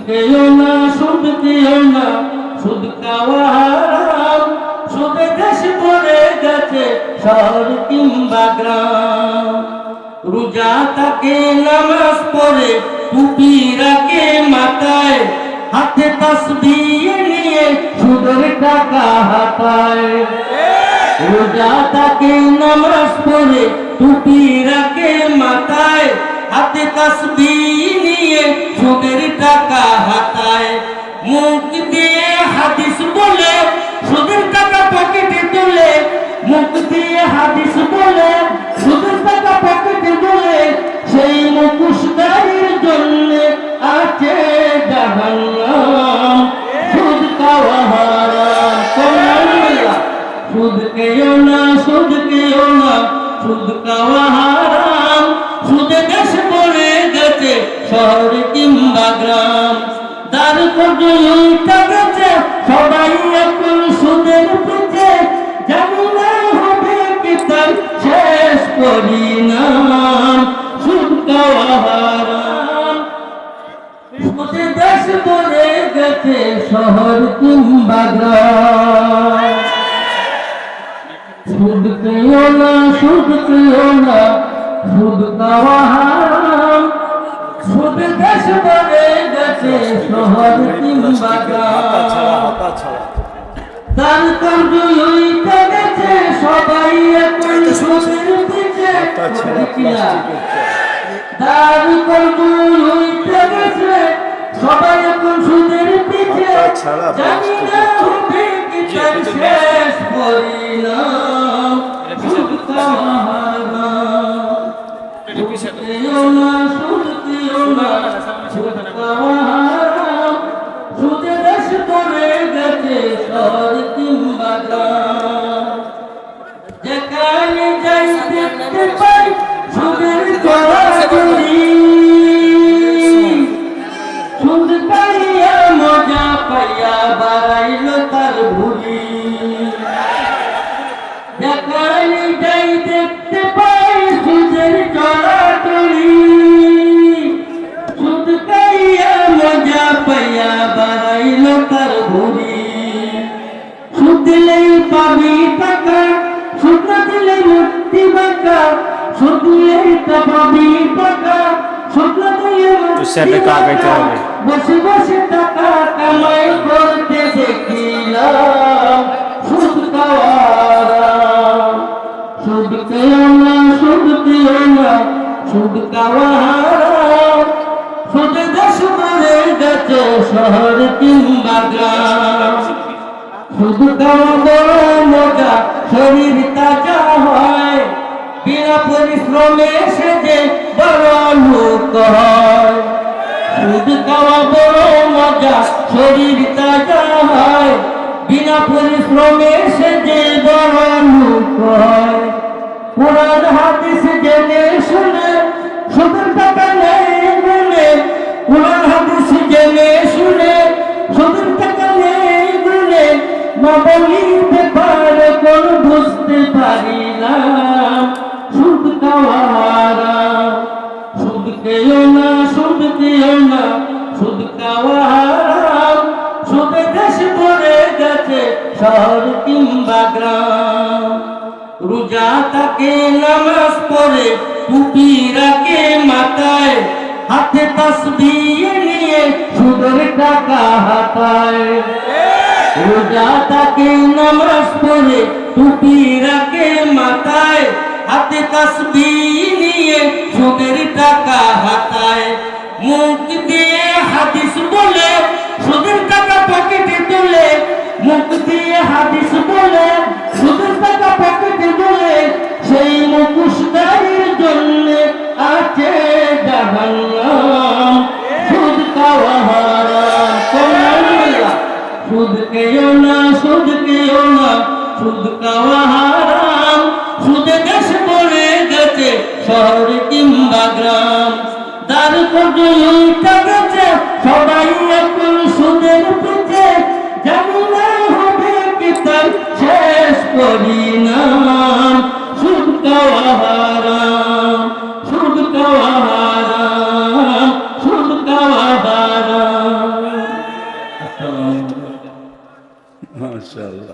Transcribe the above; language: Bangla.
খেও না, সুদ খেও না, সুদ খাওয়া হারাম। সুদে দেশ ভরে গেছে শহর কিংবা গ্রাম। রোজা থাকে, নামাজ পড়ে, টুপি রাখে মাথায়, হাতে তাসবিহ নিয়ে সুদের টাকা হাতায়। রোজা থাকে, নামাজ পড়ে, টুপি রাখে মাথায়, হাতে তাসবিহ নিয়ে সুদের টাকা হাতায়। মুখ দিয়ে হাদিস বলে সুদের টাকা পকেটে তোলে। মুখ দিয়ে হাদিস বলে সুদের টাকা পকেটে তোলে। সেই মুখোশধারীর জন্য আছে জাহান্নাম। সুদ খাওয়া হারাম। সুবহানাল্লাহ। সুদ খেও না, সুদ খেও না, সুদ খাওয়া হারাম। সুদে দেশ ভরে গেছে শহর কিংবা গ্রাম। তার কবি উল্টা গেছে সবাই এখন সুদের পিছে। জানি না হবে কি তার শেষ পরিণাম। সুদ খাওয়া হারাম। সুদে দেশ ভরে গেছে শহর কিংবা গ্রাম। সুদ খেও না, সুদ খেও না, সুদ খাওয়া হারাম। সুদে দেশ ভরে গেছে শহর কিংবা গ্রাম। তার কর্জ উল্টে গেছে সবাই এখন সুদের পিছে। তার কর্জ উল্টে গেছে সবাই এখন সুদের পিছে। জানি না হবে কি তার শেষ পরিণাম। সুদ খাওয়া হারাম। সুদ খেও না, সুদ খেও না, সুদ খাওয়া হারাম। সুদে দেশ ভরে গেছে শহর কিংবা গ্রাম। যেখানে যাই দেখতে পাই সুদের চড়াচড়ি। সুদ খাইয়া মজা পাইয়া বাড়াইল তার ভুঁড়ি। যেখানে যাই দেখতে পাই সুদের চড়াচড়ি। সুদ খাইয়া মজা পাইয়া বাড়াইল তার ভুঁড়ি। সুদ দিলেই পাবি টাকা, সুদ না দিলে মুক্তি বাঁকা। সুদ দিলেই তো পাবি টাকা, সুদ না দিলে মুক্তি বাঁকা। বসে বসে টাকা কামাই করতে দেখিলাম। সুদ খাওয়া হারাম। সুদ খেও না, সুদ খেও না, সুদ খাওয়া হারাম। সুদে দেশ ভরে গেছে শহর কিংবা গ্রাম। সুদ খাওয়া বড় মজা, শরীর তাজা হয়। বিনা পরিশ্রমে সে যে বড় লোক হয়। সুদ খাওয়া বড় মজা, শরীর তাজা হয়। বিনা পরিশ্রমে সে যে বড় লোক হয়। কোরআন হাদিস জেনে শুনে সুদের টাকা নেই গুনে। কোরআন হাদিস জেনে শুনে সুদের টাকা নেই গুনে। মা বলি ব্যাপারে কোন বুঝতে পারি না। সুদ খাওয়া হারাম। সুদ খেও না, সুদ খেও না, সুদ খাওয়া হারাম। সুদে দেশ ভরে গেছে শহর কিংবা গ্রাম। রোজা থাকে, নামাজ পড়ে, টুপি রাখে মাথায়, হাতে তাসবিহ নিয়ে সুদের টাকা হাতায়। রোজা থাকে, নামাজ পড়ে, টুপি রাখে মাথায়, হাতে তাসবিহ নিয়ে সুদের টাকা হাতায়। মুখ দিয়ে হাদিস বলে সুদের টাকা পকেটে তোলে। মুখ দিয়ে হাদিস বলে সুদের টাকা পকেটে তোলে। সেই মুখোশধারীর জন্য আছে জাহান্নাম। সুদ খাওয়া হারাম। সুবহানাল্লাহ। সুদ খেও না, সুদ খেও না, সুদ খাওয়া হারাম। সুদে দেশ ভরে গেছে শহর কিংবা গ্রাম। তার কর্জ উল্টা গেছে সবাই এখন সুদের পিছে। জানি না হবে কি তার শেষ পরিণাম। সুদ খাওয়া হারাম। সুদ খাওয়া হারাম। সুদ খাওয়া হারাম। মাশাআল্লাহ।